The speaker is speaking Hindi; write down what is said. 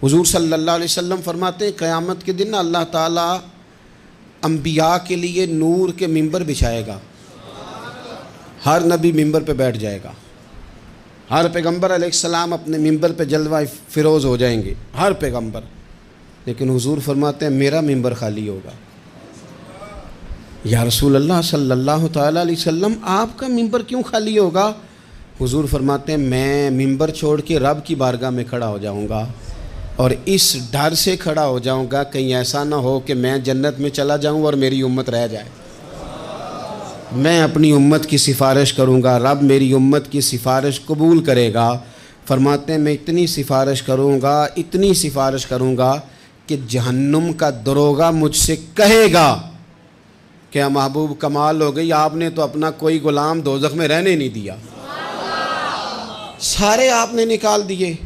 हुजूर सल्लल्लाहु अलैहि वसल्लम फरमाते हैं क़यामत के दिन ना अल्लाह ताला अंबिया के लिए नूर के मिंबर बिछाएगा। हर नबी मिंबर पे बैठ जाएगा, हर पैगंबर अलैहिस्सलाम अपने मिंबर पे जलवा फिरोज़ हो जाएंगे, हर पैगंबर। लेकिन हुजूर फरमाते हैं मेरा मिंबर खाली होगा। या रसूल अल्लाह सल्लल्लाहु तआला अलैहि वसल्लम आपका मिंबर क्यों खाली होगा? हुजूर फरमाते हैं मैं मिंबर छोड़ के रब की बारगाह में खड़ा हो जाऊंगा और इस डर से खड़ा हो जाऊंगा कहीं ऐसा ना हो कि मैं जन्नत में चला जाऊं और मेरी उम्मत रह जाए। मैं अपनी उम्मत की सिफारिश करूंगा, रब मेरी उम्मत की सिफारिश कबूल करेगा। फरमाते हैं मैं इतनी सिफारिश करूंगा, इतनी सिफारिश करूंगा कि जहन्नुम का दरोगा मुझसे कहेगा क्या महबूब कमाल हो गई, आपने तो अपना कोई गुलाम दोज़ख में रहने नहीं दिया, सारे आपने निकाल दिए।